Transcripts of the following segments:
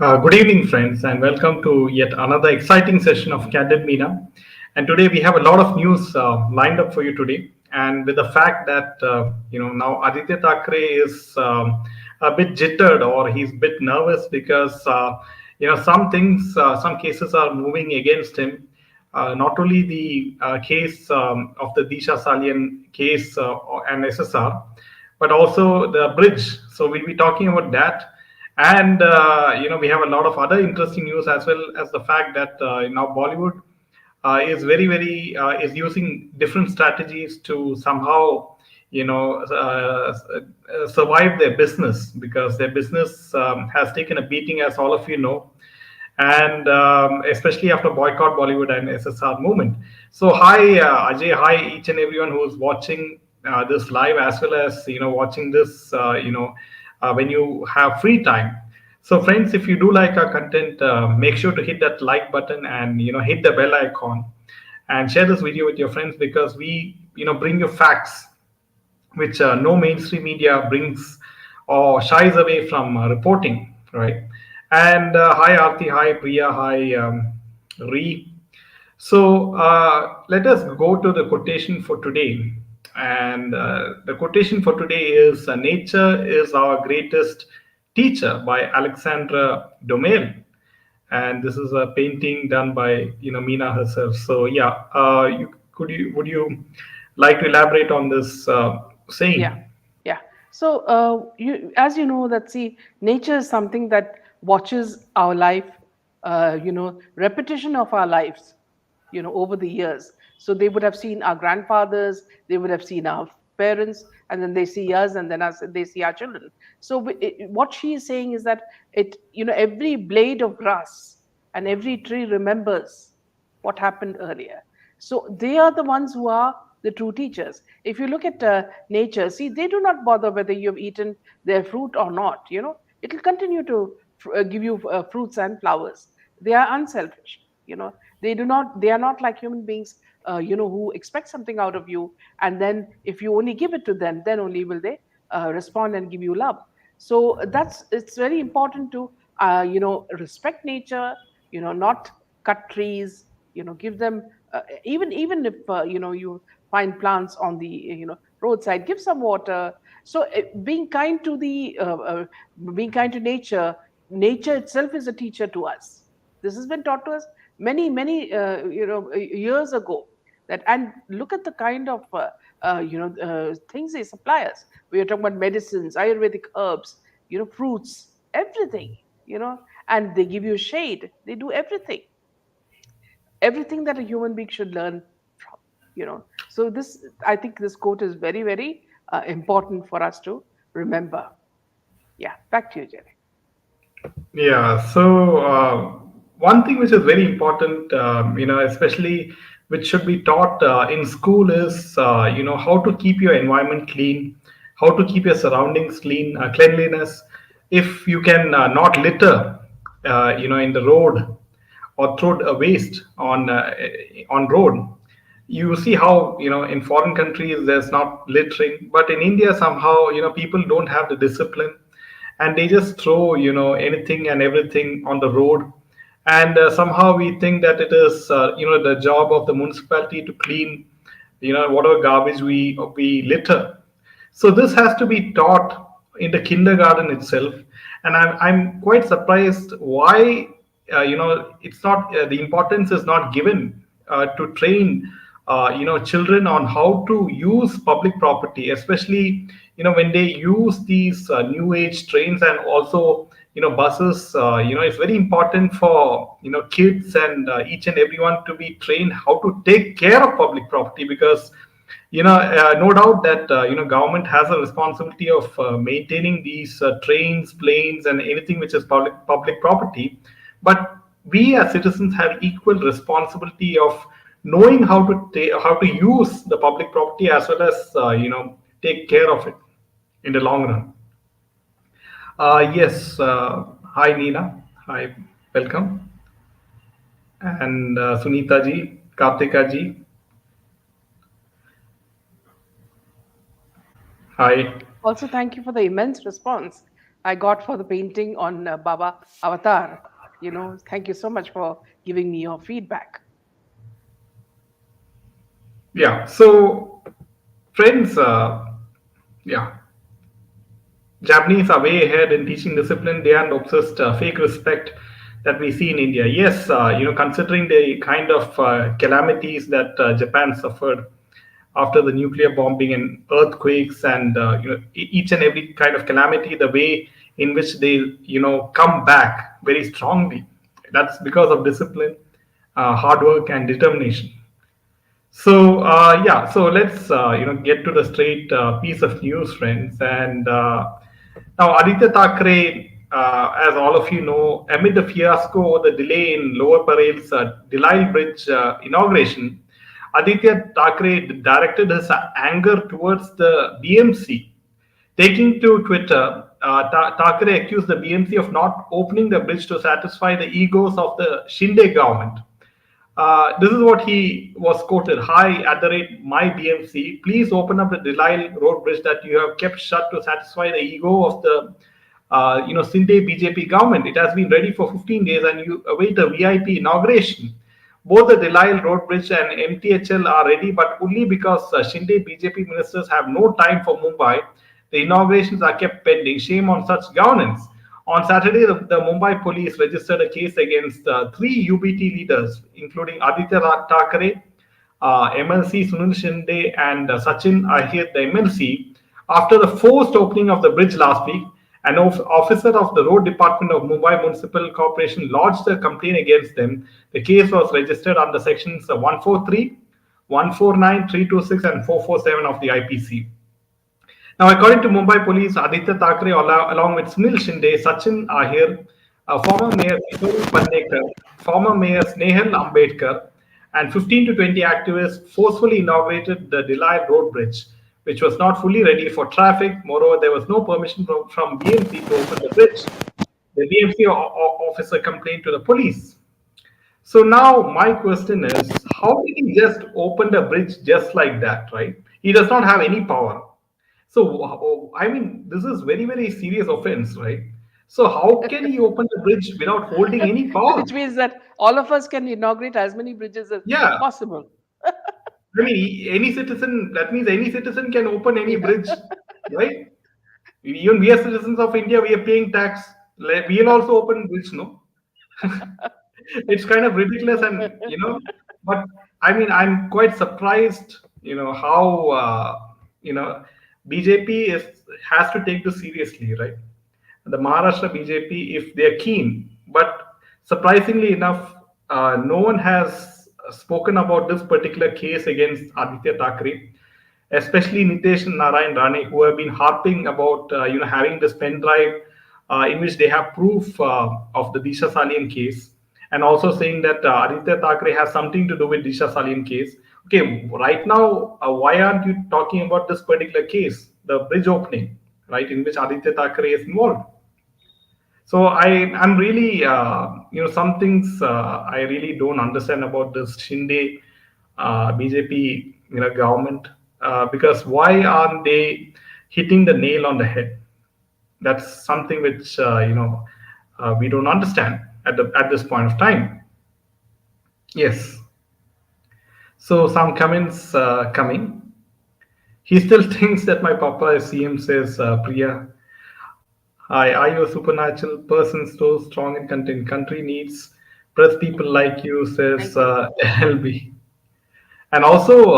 Good evening, friends, and welcome to yet another exciting session of Candid Meena. And today we have a lot of news lined up for you today. And with the fact that now Aaditya Thackeray is a bit jittered or he's a bit nervous because some things, some cases are moving against him. Not only the case of the Disha Salian case and SSR, but also the bridge. So we'll be talking about that, and we have a lot of other interesting news as well as the fact that now Bollywood is is using different strategies to somehow survive their business, because their business has taken a beating, as all of you know, and especially after boycott Bollywood and SSR movement. So hi Ajay, hi each and everyone who's watching this live, as well as watching this when you have free time. So friends, if you do like our content, make sure to hit that like button and hit the bell icon and share this video with your friends, because we bring you facts which no mainstream media brings or shies away from reporting, right? And hi Aarti, hi Priya, hi Ree. So let us go to the quotation for today. And the quotation for today is Nature is our greatest teacher by Alexandra Domel. And this is a painting done by Meena herself. So yeah, would you like to elaborate on this Yeah, saying? yeah. So, as you know, that see, nature is something that watches our life, repetition of our lives, over the years. So they would have seen our grandfathers, they would have seen our parents, and then they see us, and then us, they see our children. So what she is saying is that every blade of grass and every tree remembers what happened earlier. So they are the ones who are the true teachers. If you look at nature, see, they do not bother whether you've eaten their fruit or not. It will continue to give you fruits and flowers. They are unselfish. They are not like human beings, who expect something out of you, and then if you only give it to them, then only will they respond and give you love. So it's very important to respect nature, not cut trees, give them even if you find plants on the roadside, give some water. So being kind to nature itself is a teacher to us. This has been taught to us many years ago. That, and look at the kind of things they supply us. We are talking about medicines, Ayurvedic herbs, fruits, everything, and they give you shade. They do everything that a human being should learn from. So this, I think, this quote is very important for us to remember. Yeah, back to you, Jerry. Yeah, so one thing which is very important, especially which should be taught in school is, how to keep your environment clean, how to keep your surroundings clean, cleanliness. If you can not litter, in the road, or throw a waste on road. You see how in foreign countries there's not littering, but in India somehow people don't have the discipline, and they just throw anything and everything on the road. And somehow we think that it is the job of the municipality to clean whatever garbage we litter. So this has to be taught in the kindergarten itself, and I'm quite surprised why it's not the importance is not given to train children on how to use public property, especially when they use these new age trains and also buses. It's very important for kids and each and everyone to be trained how to take care of public property, because no doubt that government has a responsibility of maintaining these trains, planes, and anything which is public property. But we as citizens have equal responsibility of knowing how to use the public property, as well as take care of it in the long run. Yes. Hi Neela. Hi. Welcome. And Sunita ji, Kartika ji. Hi. Also, thank you for the immense response. I got for the painting on Baba Avatar. Thank you so much for giving me your feedback. Yeah. So, friends, yeah, Japanese are way ahead in teaching discipline. They aren't obsessed fake respect that we see in India. Yes, considering the kind of calamities that Japan suffered after the nuclear bombing and earthquakes and each and every kind of calamity, the way in which they come back very strongly. That's because of discipline, hard work, and determination. So yeah, so let's get to the straight piece of news, friends. And now Aditya Thackeray, as all of you know, amid the fiasco over the delay in Lower Parail's Delisle Bridge inauguration, Aditya Thackeray directed his anger towards the BMC. Taking to Twitter, Thackeray accused the BMC of not opening the bridge to satisfy the egos of the Shinde government. This is what he was quoted. Hi, at the rate my BMC, please open up the Delisle Road Bridge that you have kept shut to satisfy the ego of the Sindhe BJP government. It has been ready for 15 days and you await a VIP inauguration. Both the Delisle Road Bridge and MTHL are ready, but only because Shinde BJP ministers have no time for Mumbai. The inaugurations are kept pending. Shame on such governance. On Saturday, the Mumbai police registered a case against three UBT leaders, including Aditya Thackeray, MLC Sunil Shinde, and Sachin Ahir, the MLC, after the forced opening of the bridge last week. An officer of the Road Department of Mumbai Municipal Corporation lodged a complaint against them. The case was registered under sections 143, 149, 326, and 447 of the IPC. Now, according to Mumbai Police, Aditya Thackeray, along with Sunil Shinde, Sachin Ahir, former Mayor Kishore Pandekar, former Mayor Snehal Ambedkar, and 15 to 20 activists forcefully inaugurated the Delisle Road Bridge, which was not fully ready for traffic. Moreover, there was no permission from BMC to open the bridge. The BMC officer complained to the police. So now my question is, how did he just open the bridge just like that, right? He does not have any power. So, I mean, this is very, very serious offense, right? So, how can he open the bridge without holding any power? Which means that all of us can inaugurate as many bridges as Yeah, possible. I mean, any citizen, that means any citizen can open any Yeah. bridge, right? Even we are citizens of India, we are paying tax. We'll also open bridge, no? It's kind of ridiculous, and but I mean, I'm quite surprised, how you know BJP has to take this seriously, right? The Maharashtra BJP, if they're keen, but surprisingly enough, no one has spoken about this particular case against Aditya Thackeray, especially Nitesh and Narayan Rane, who have been harping about having this pen drive in which they have proof of the Disha Salian case, and also saying that Aditya Thackeray has something to do with Disha Salian case. Okay, right now, why aren't you talking about this particular case, the bridge opening, right, in which Aditya Thackeray is involved? So I'm really some things I really don't understand about this Shinde BJP government, because why aren't they hitting the nail on the head? That's something which we don't understand at this point of time. Yes. So some comments coming. He still thinks that my papa is CM, says Priya. Hi, are you a supernatural person so strong in content? Country needs press people like you, says Thank you. LB. And also,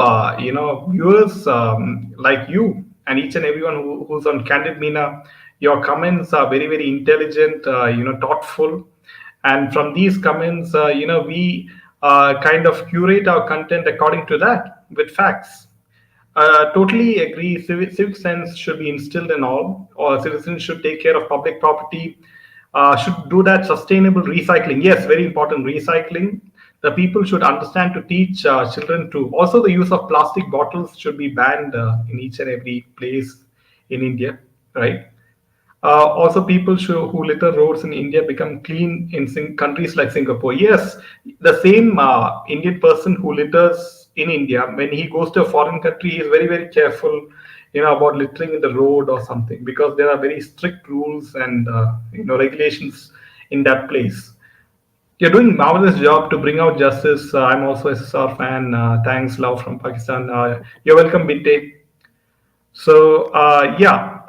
viewers like you and each and everyone who's on Candid Mina, your comments are very, very intelligent, thoughtful. And from these comments, we kind of curate our content according to that with facts. Totally agree. Civic sense should be instilled in all. Or citizens should take care of public property. Should do that sustainable recycling. Yes, very important recycling. The people should understand to teach children to. Also, the use of plastic bottles should be banned in each and every place in India, right? Also, people who litter roads in India become clean in countries like Singapore. Yes, the same Indian person who litters in India, when he goes to a foreign country, he is very, very careful. about littering in the road or something, because there are very strict rules and regulations in that place. You're doing marvelous job to bring out justice. I'm also a SSR fan. Thanks, love from Pakistan. You're welcome, Binte. So yeah,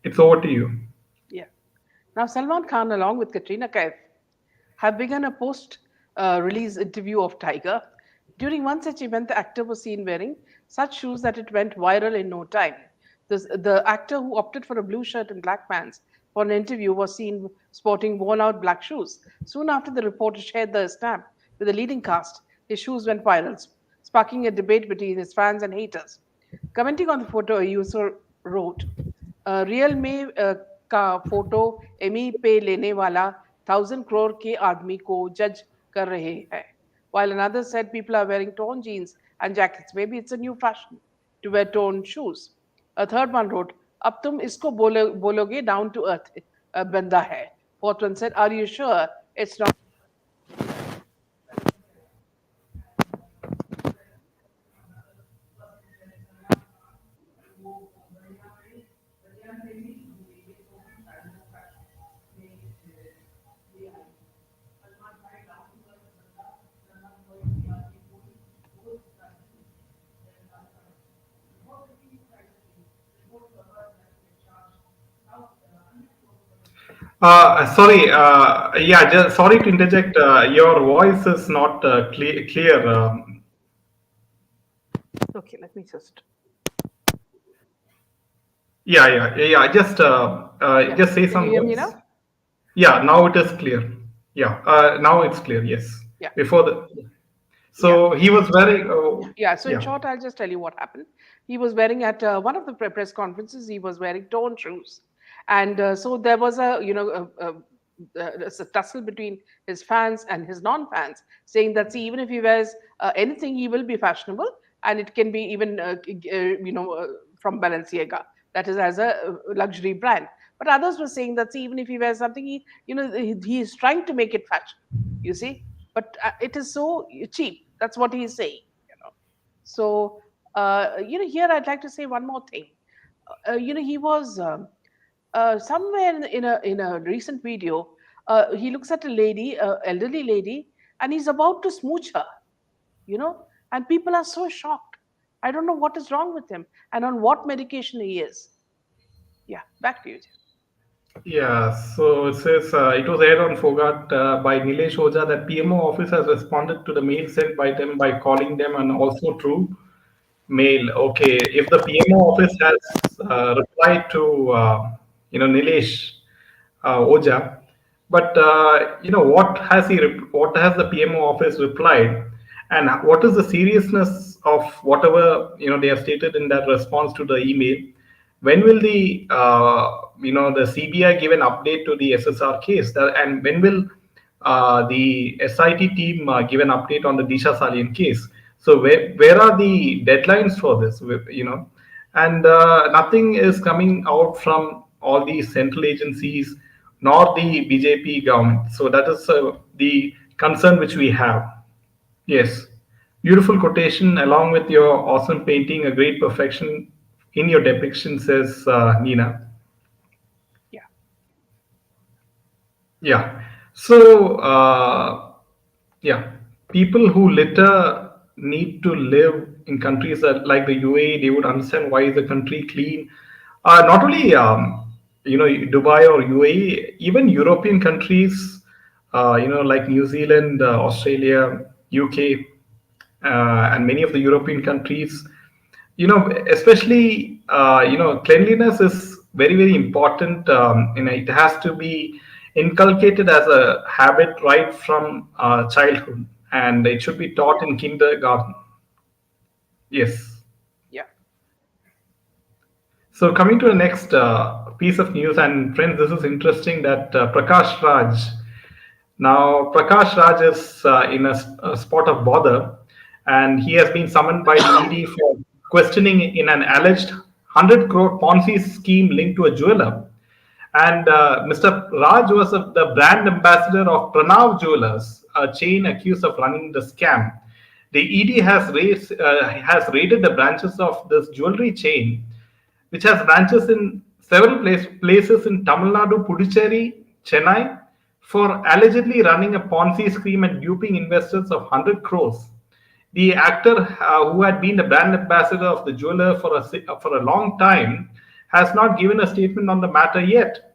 it's over to you. Yeah. Now, Salman Khan, along with Katrina Kaif, have begun a post release interview of Tiger. During one such event, the actor was seen wearing such shoes that it went viral in no time. The actor who opted for a blue shirt and black pants for an interview was seen sporting worn out black shoes. Soon after the reporter shared the snap with the leading cast, his shoes went viral, sparking a debate between his fans and haters. Commenting on the photo, a user wrote, real में का photo Amy पे लेने वाला 1,000 crore के आदमी को जज कर रहे हैं. While another said people are wearing torn jeans and jackets. Maybe it's a new fashion to wear torn shoes. A third one wrote, अब तुम इसको बोलोगे down to earth बंदा है. Fourth one said, are you sure it's not? Sorry, yeah, just sorry to interject. Your voice is not clear. Okay, let me just. Yeah. Yeah. Just say Can you some hear me words. now? Yeah, now it is clear. Yeah, now it's clear. Yes. Yeah. Before the, Yeah. so he was wearing. Yeah, so in Yeah. short, I'll just tell you what happened. He was wearing at one of the press conferences. He was wearing torn shoes, and so there was a tussle between his fans and his non-fans, saying that see, even if he wears anything, he will be fashionable, and it can be even from Balenciaga, that is as a luxury brand. But others were saying that see, even if he wears something, he is trying to make it fashion. You see, but it is so cheap. That's what he is saying. So, here I'd like to say one more thing. He was somewhere in a recent video. He looks at a lady, elderly lady, and he's about to smooch her. And people are so shocked. I don't know what is wrong with him and on what medication he is. Yeah, back to you. Yeah, so it says it was aired on Fogat by Nilesh Oja that PMO office has responded to the mail sent by them by calling them and also true mail. Okay, if the PMO office has replied to Nilesh Oja, but what has the PMO office replied, and what is the seriousness of whatever they have stated in that response to the email? When will the CBI give an update to the SSR case, and when will the SIT team give an update on the Disha Salian case? So where are the deadlines for this? And nothing is coming out from all these central agencies nor the BJP government. So that is the concern which we have. Yes, beautiful quotation along with your awesome painting, a great perfection in your depiction, says Nina. Yeah. Yeah. So, yeah, people who litter need to live in countries like the UAE. They would understand why is the country clean. Not only Dubai or UAE, even European countries, like New Zealand, Australia, UK, and many of the European countries, especially cleanliness is very very important. It has to be inculcated as a habit right from childhood, and it should be taught in kindergarten. Yes. Yeah. So coming to the next piece of news, and friends, this is interesting that Prakash Raj. Now, Prakash Raj is in a spot of bother, and he has been summoned by the ED for questioning in an alleged 100 crore Ponzi scheme linked to a jeweler. And Mr. Raj was the brand ambassador of Pranav Jewelers, a chain accused of running the scam. The ED has raided the branches of this jewelry chain, which has branches in several places in Tamil Nadu, Puducherry, Chennai, for allegedly running a Ponzi scheme and duping investors of 100 crores. The actor, who had been the brand ambassador of the jeweler for a long time, has not given a statement on the matter yet.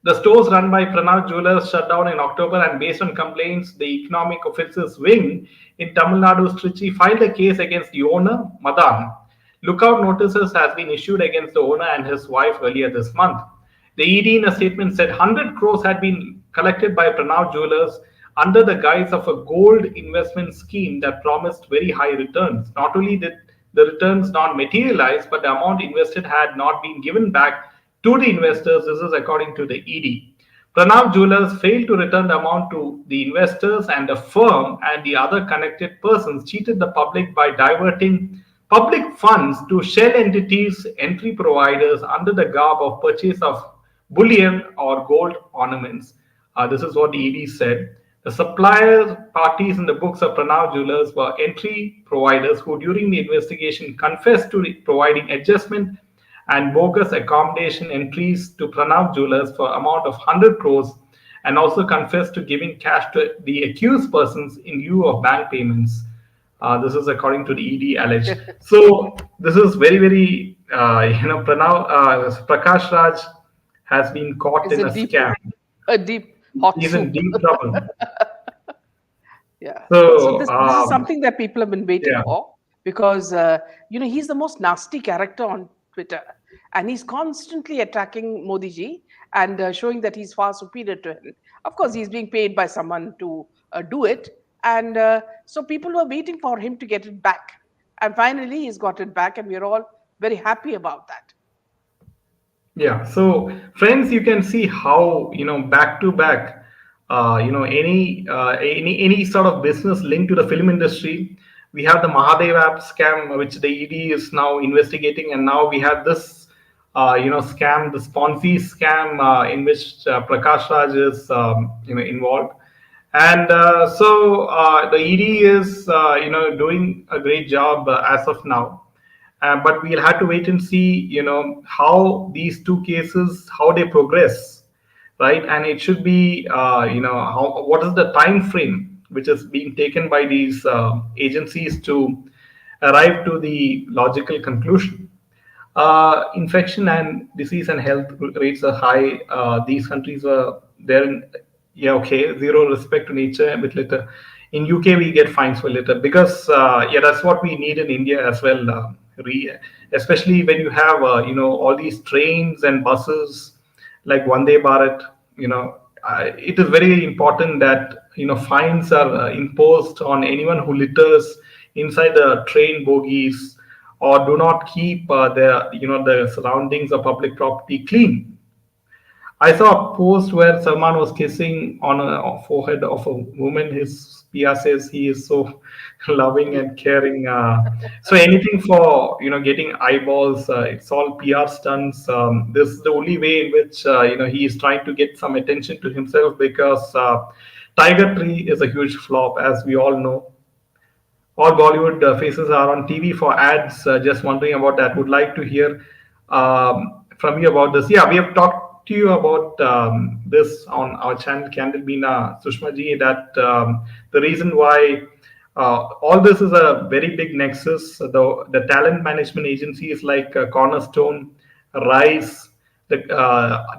The stores run by Pranav Jewelers shut down in October, and based on complaints, the Economic Offences Wing in Tamil Nadu's Trichy filed a case against the owner, Madan. Lookout notices has been issued against the owner and his wife earlier this month. The ED in a statement said 100 crores had been collected by Pranav Jewelers under the guise of a gold investment scheme that promised very high returns. Not only did the returns not materialize, but the amount invested had not been given back to the investors. This is according to the ED. Pranav Jewelers failed to return the amount to the investors, and the firm and the other connected persons cheated the public by diverting public funds to shell entities, entry providers, under the garb of purchase of bullion or gold ornaments. This is what the ED said. The supplier parties in the books of Pranav Jewelers were entry providers who, during the investigation, confessed to providing adjustment and bogus accommodation entries to Pranav Jewelers for amount of 100 crores, and also confessed to giving cash to the accused persons in lieu of bank payments. This is according to the ED alleged. So this is very, very, Prakash Raj has been caught It's in a scam. a deep hot He's soup. in deep trouble. Yeah. So So, this is something that people have been waiting yeah. for, because he's the most nasty character on Twitter, and he's constantly attacking Modi ji and showing that he's far superior to him. Of course, he's being paid by someone to do it, and so people were waiting for him to get it back, and finally he's got it back, and we're all very happy about that. Yeah. So, friends, you can see how, back to back, any sort of business linked to the film industry. We have the Mahadev app scam, which the ED is now investigating, and now we have this, scam, the Ponzi scam, in which Prakash Raj is, involved. And the ED is, doing a great job as of now. But we'll have to wait and see, how these two cases, how they progress, right? And it should be, what is the time frame which is being taken by these agencies to arrive to the logical conclusion. Infection and disease and health rates are high. These countries are there in, yeah, okay, zero respect to nature with litter. In UK, we get fines for litter because, that's what we need in India as well. Especially when you have, all these trains and buses like Vande Bharat, it is very important that, fines are imposed on anyone who litters inside the train bogies or do not keep the surroundings of public property clean. I saw a post where Salman was kissing on a forehead of a woman. His PR says he is so loving and caring. So anything for getting eyeballs. It's all PR stunts. This is the only way in which he is trying to get some attention to himself, because Tiger Tree is a huge flop, as we all know. All Bollywood faces are on TV for ads. Just wondering about that. Would like to hear from you about this. Yeah, we have talked to you about this on our channel, Candle Beena, Sushma ji, that the reason why all this is a very big nexus. The talent management agencies like Cornerstone, Rise, the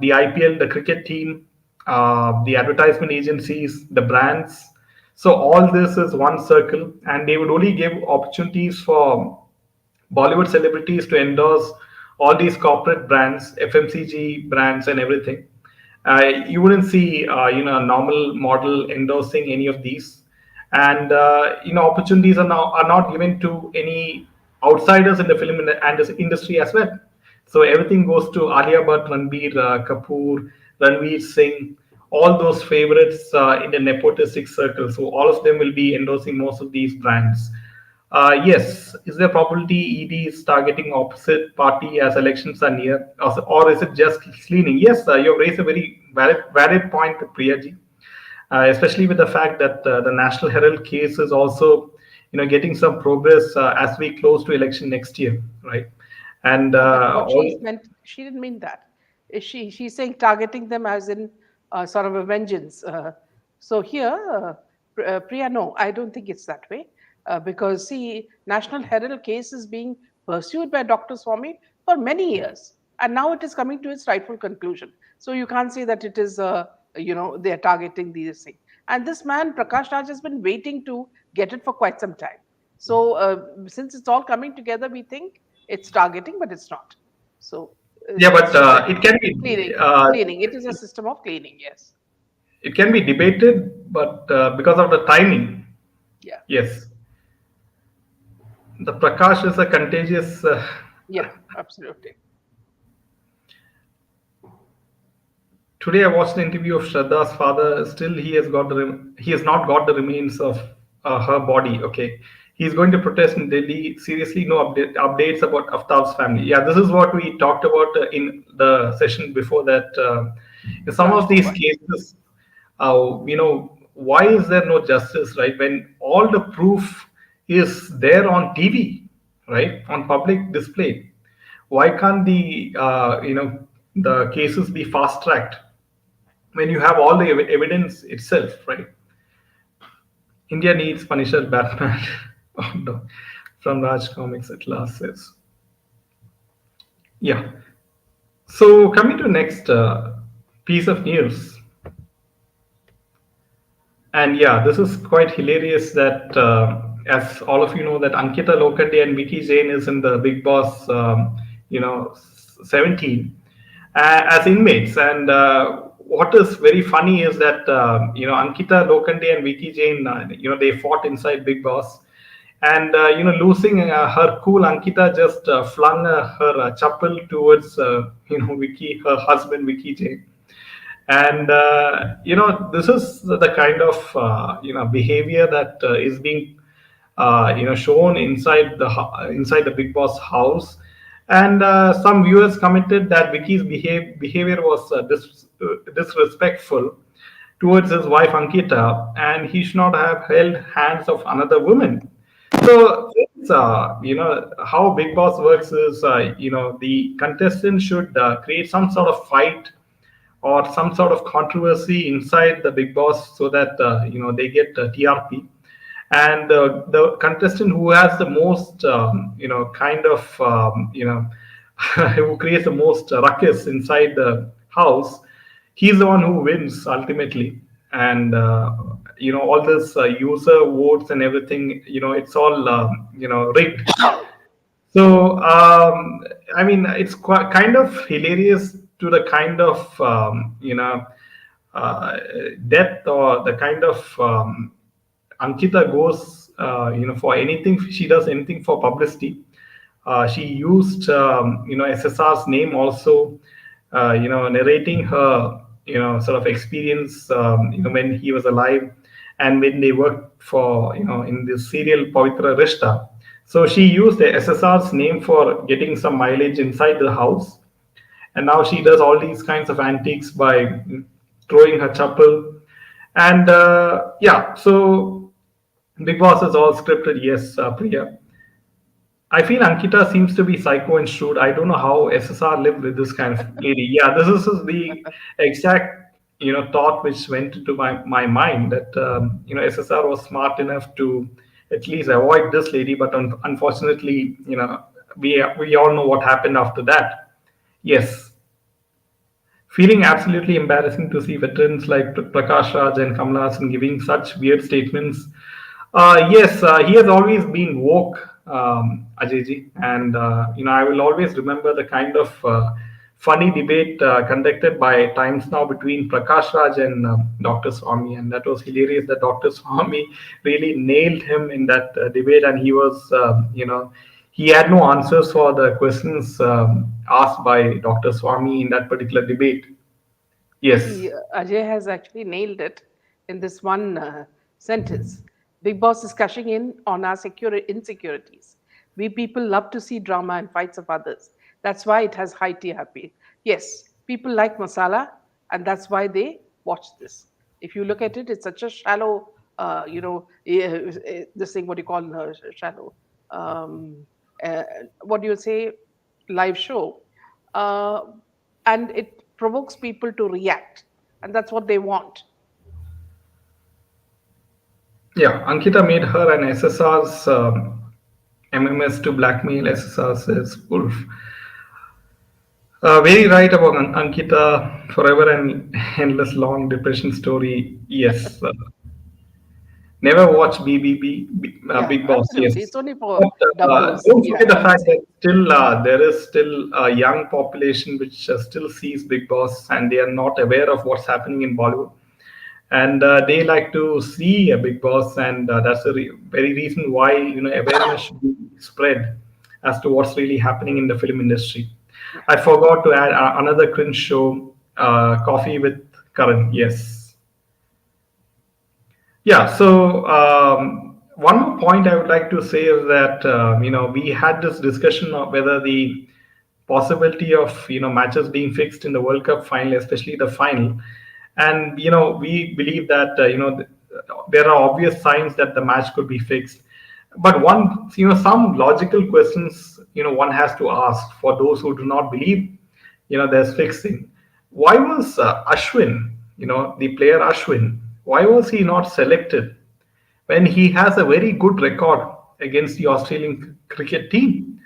IPL, the cricket team, the advertisement agencies, the brands. So all this is one circle, and they would only give opportunities for Bollywood celebrities to endorse all these corporate brands, FMCG brands, and everything. You wouldn't see, a normal model endorsing any of these, and opportunities are not given to any outsiders in the film and industry as well. So everything goes to Alia Bhatt, Ranbir Kapoor, Ranveer Singh, all those favorites in the nepotistic circle. So all of them will be endorsing most of these brands. Yes, is there probability ED is targeting opposite party as elections are near, or is it just cleaning? Yes, you have raised a very valid point, Priyaji, especially with the fact that the National Herald case is also getting some progress as we close to election next year, right? And No, but what all. she's meant, she didn't mean that. She's saying targeting them as in sort of a vengeance. So here, Priya, no, I don't think it's that way. Because see, National Herald case is being pursued by Dr. Swami for many years, and now it is coming to its rightful conclusion. So you can't say that it is, they are targeting these things. And this man Prakash Raj has been waiting to get it for quite some time. So since it's all coming together, we think it's targeting, but it's not. So Yeah, it's but just a it can be cleaning. It is a system of cleaning. Yes. debated, but because of the timing, Yeah. yes, the Prakash is a contagious. Yeah. Absolutely. Today, I watched an interview of Shraddha's father. Still, he has not got the remains of her body. Okay, he's going to protest in Delhi. Seriously, no updates about Aftab's family. Yeah, this is what we talked about in the session before that. In some of these Rajkumar. cases, why is there no justice, right? When all the proof is there on TV, right, on public display, why can't the cases be fast tracked when you have all the evidence itself, right? India needs Punisher Batman. Oh, no. From Raj Comics at last says. Yeah. So coming to next piece of news, and yeah, this is quite hilarious that as all of you know that Ankita Lokande and Vicky Jain is in the Big Boss, 17 as inmates. And what is very funny is that Ankita Lokande and Vicky Jain, they fought inside Big Boss, and losing her cool, Ankita just flung her chappal towards Vicky, her husband Vicky Jain. And this is the kind of behavior that is being shown inside the Big Boss house. And some viewers commented that Vicky's behavior was disrespectful towards his wife Ankita, and he should not have held hands of another woman. So it's, how Big Boss works is the contestant should create some sort of fight or some sort of controversy inside the Big Boss so that they get TRP. And the contestant who has the most kind of who creates the most ruckus inside the house, he's the one who wins ultimately. And all this user votes and everything, it's all rigged. So, I mean, it's quite kind of hilarious to the kind of uh, depth or the kind of Ankita goes, for anything. She does anything for publicity. She used, SSR's name also, narrating her, sort of experience, when he was alive and when they worked for, in this serial Pavitra Rishta. So she used the SSR's name for getting some mileage inside the house. And now she does all these kinds of antiques by throwing her chapel. And yeah, so Big Boss is all scripted, yes, Priya. I feel Ankita seems to be psycho and shrewd. I don't know how SSR lived with this kind of lady. Yeah, this is the exact thought which went into my mind that SSR was smart enough to at least avoid this lady, but unfortunately, we all know what happened after that. Yes, feeling absolutely embarrassing to see veterans like Prakash Raj and Kamal Hassan giving such weird statements. Yes, he has always been woke, Ajayji, and I will always remember the kind of funny debate conducted by Times Now between Prakash Raj and Dr. Swami, and that was hilarious. That Dr. Swami really nailed him in that debate, and he was, he had no answers for the questions asked by Dr. Swami in that particular debate. Yes. See, Ajay has actually nailed it in this one sentence. Big Boss is cashing in on our insecurities. We people love to see drama and fights of others. That's why it has high TRP. Yes, people like masala, and that's why they watch this. If you look at it, it's such a shallow this thing, what do you call her shadow? Um, uh, what do you say? Live show. Uh, and it provokes people to react. And that's what they want. Yeah, Ankita made her an SSR's MMS to blackmail SSR's as Wolf. Very right about Ankita. Forever and endless long depression story. Yes. Never watch Yeah, Big Boss. absolutely. Yes. It's only for But doubles. don't Yeah, forget the I would fact say. that still there is still a young population which still sees Big Boss and they are not aware of what's happening in Bollywood. And they like to see a Big Boss, and that's the very reason why awareness should be spread as to what's really happening in the film industry. Yeah. I forgot to add another cringe show, Coffee with Karan. Yes, yeah. So one more point I would like to say is that we had this discussion of whether the possibility of matches being fixed in the World Cup final, especially the final, and we believe that there are obvious signs that the match could be fixed. But some logical questions one has to ask for those who do not believe there's fixing. Why was Ashwin, the player Ashwin, why was he not selected when he has a very good record against the Australian cricket team?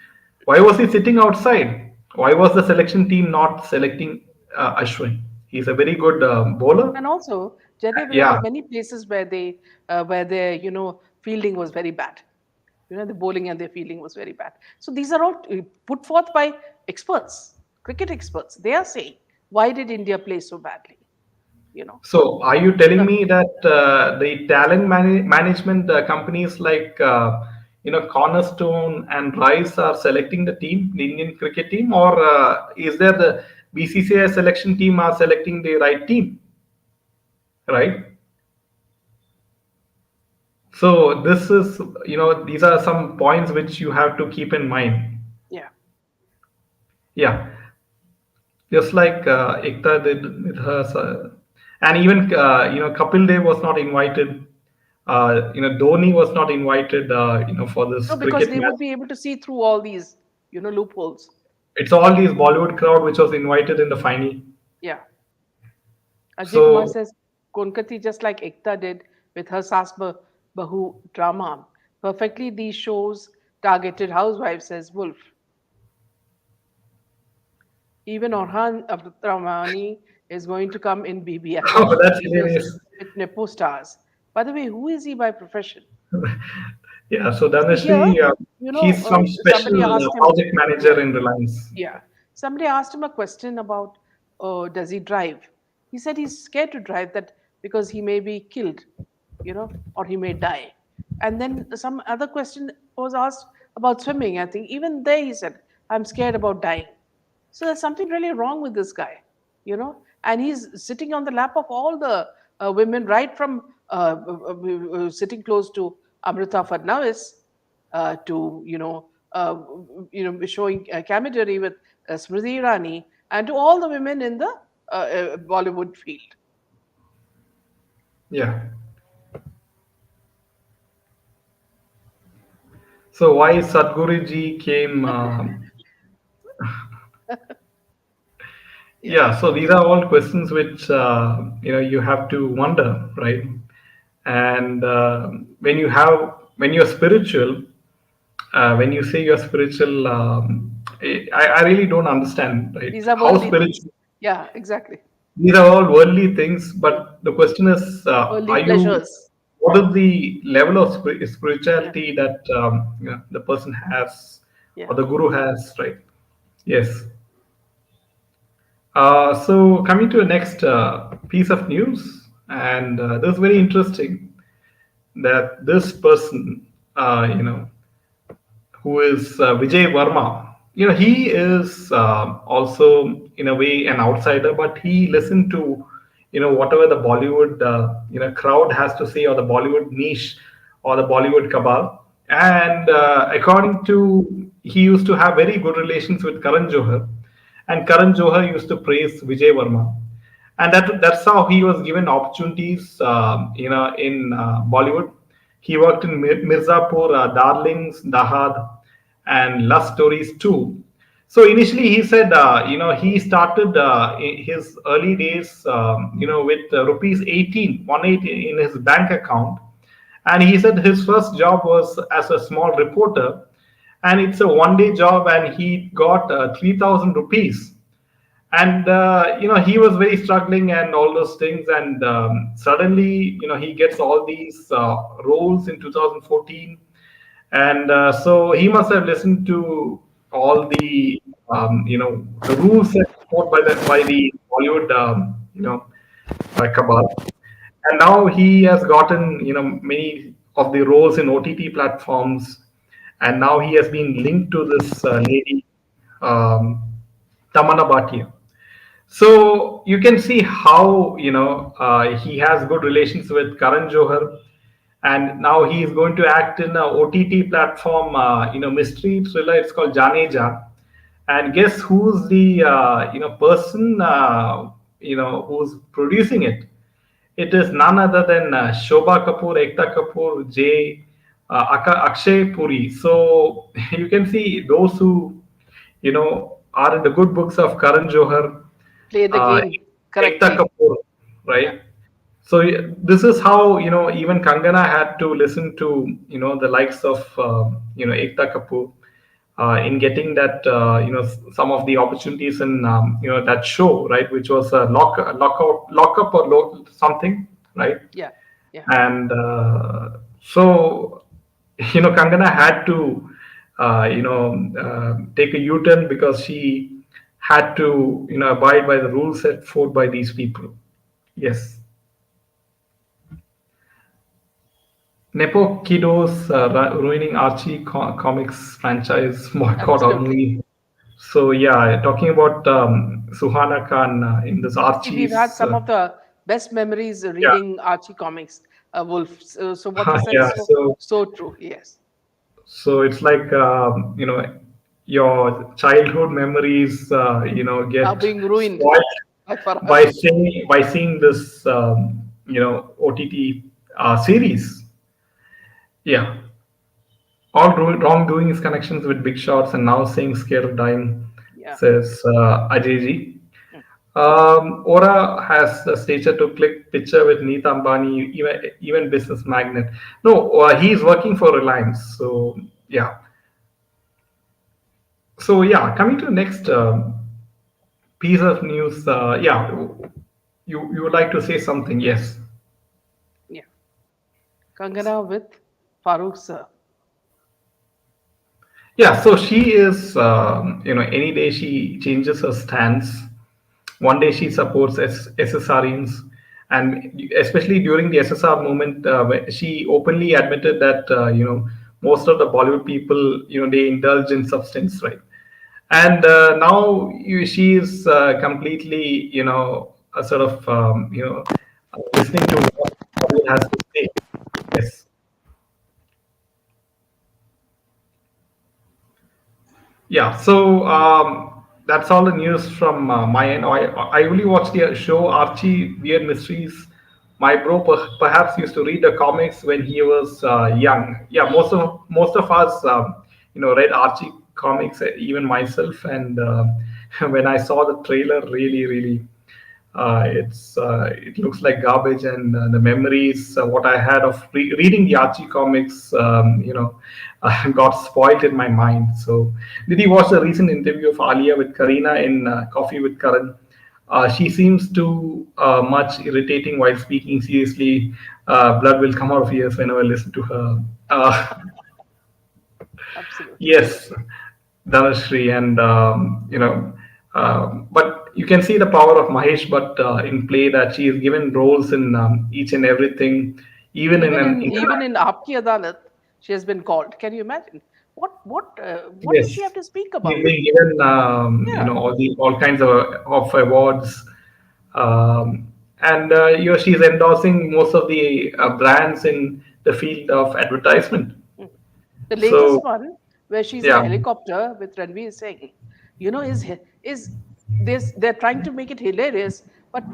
Why was he sitting outside? Why was the selection team not selecting Ashwin? He's a very good bowler. And also, Jaidev, there were Yeah. many places where where their, fielding was very bad. The bowling and their fielding was very bad. So these are all put forth by experts, cricket experts. They are saying, why did India play so badly? You know. So, are you telling So me that the talent management companies like Cornerstone and Rice are selecting the team, the Indian cricket team, or is there the BCCI selection team are selecting the right team, right? So this is these are some points which you have to keep in mind. yeah. Yeah, just like Ekta did with her, and even Kapil Dev was not invited. Dhoni was not invited. For this No, because cricket they match. would be able to see through all these, loopholes. It's all these Bollywood crowd which was invited in the final. Yeah. Ajay Kumar So says Konkati, just like Ekta did with her Saas Bahu drama, perfectly these shows targeted housewives, says Wolf. Even Orhan Abdurrahmani is going to come in BBI oh, that's because hilarious. with Nepo stars. By the way, who is he by profession? Yeah. So So here, Dhanashree, he's some somebody special asked him, project yeah, manager in Reliance. yeah. Somebody asked him a question about, does he drive? He said he's scared to drive that because he may be killed, or he may die. And then some other question was asked about swimming. I think even there he said, I'm scared about dying. So there's something really wrong with this guy, and he's sitting on the lap of all the women, right from sitting close to Amrita Fadnavis to showing camaraderie with Smriti Irani, and to all the women in the Bollywood field. Yeah. So why Sadhguruji came? Yeah, Yeah. So these are all questions which you have to wonder, right? And when you're spiritual, when you say you're spiritual, I really don't understand, right? these are How worldly things. spiritual? Yeah, exactly. These are all worldly things, but the question is, Worldly are you? pleasures. What is the level of Yeah, spirituality that the person has or yeah. the guru has, right? Yes. So coming to the next piece of news, and this is very interesting that this person, who is Vijay Verma. He is also in a way an outsider, but he listened to whatever the Bollywood crowd has to say, or the Bollywood niche, or the Bollywood cabal. And according to, he used to have very good relations with Karan Johar, and Karan Johar used to praise Vijay Verma. and that's how he was given opportunities, in Bollywood. He worked in Mirzapur, Darlings, Dahad, and Lust Stories too. So initially, he said, he started his early days, with rupees 18 in his bank account, and he said his first job was as a small reporter, and it's a one-day job, and he got 3,000 rupees. And he was very struggling and all those things, and suddenly, he gets all these roles in 2014, and so he must have listened to all the rules set forth by the Bollywood, cabal. And now he has gotten, many of the roles in OTT platforms, and now he has been linked to this lady, um, Tamana Bhatia. So you can see how, he has good relations with Karan Johar, and now he is going to act in a OTT platform, mystery thriller. It's called Jane Jaan, and guess who's the person, who's producing it? It is none other than Shobha Kapoor, Ekta Kapoor, Akshay Puri. So you can see those who, are in the good books of Karan Johar, Play the uh, game Ekta correctly. Kapoor, Yeah. right? So this is how, even Kangana had to listen to, the likes of Ekta Kapoor, in getting that, some of the opportunities in, that show, right, which was lockup or something, right? Yeah. Yeah. And so, Kangana had to, take a U-turn, because she had to, abide by the rules set forth by these people. Yes. Nepo kiddos ruining Archie comics franchise boycott or Absolutely. movie. So yeah, talking about Suhana Khan in this See, we've had Archie's. some of the best memories Yeah, reading Archie comics, Wolf. So what you said yeah. is So so true. Yes. it's like, your childhood memories, Are get being ruined spoiled by Farhad. by seeing this, OTT series. Yeah, all wrongdoings connections with big shots, and now saying scared of dying, Yeah. says Ajayji. Mm. Ora has a stature to click picture with Neeta Ambani, even business magnate. No, he's working for Reliance. So yeah. So yeah, coming to the next piece of news. Yeah, you would like to say something? Yes. Yeah. Kangana with Farooq sir. Yeah. So she is, any day she changes her stance. One day she supports SSRians, and especially during the SSR movement, where she openly admitted that, most of the Bollywood people, they indulge in substance, right? And now she is completely, sort of, listening to what Bollywood has to say. Yes. Yeah, so that's all the news from my end. I only watched the show Archie Weird Mysteries. My bro perhaps used to read the comics when he was young. Yeah, most of us, read Archie comics, even myself. And when I saw the trailer, really, really, it looks like garbage, and the memories what I had of reading the Archie comics, got spoiled in my mind. So, did you watch the recent interview of Alia with Karina in Coffee with Karan? She seems too much irritating while speaking seriously. Blood will come out of ears whenever I listen to her. Absolutely. Yes, Dhanashri, and but you can see the power of Mahesh, but in play, that she is given roles in each and everything, even in Even an in even in Aapki Adalat, she has been called. Can you imagine? What does yes, she have to speak he's about? been given, Yeah. all kinds of awards, and she's endorsing most of the brands in the field of advertisement. Mm. The latest So one, where she's in a yeah, helicopter with Ranveer Singh, is this they're trying to make it hilarious, but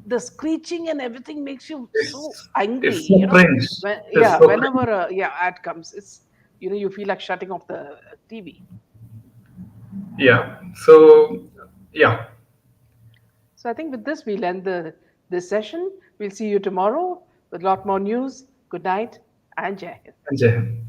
the screeching and everything makes you so angry, It's so cringe. when, It's yeah, so whenever cringe. a ad comes, it's, you feel like shutting off the TV. Yeah. So yeah. So I think with this we'll end this session. We'll see you tomorrow with a lot more news. Good night and Jai Hind. Jai Hind.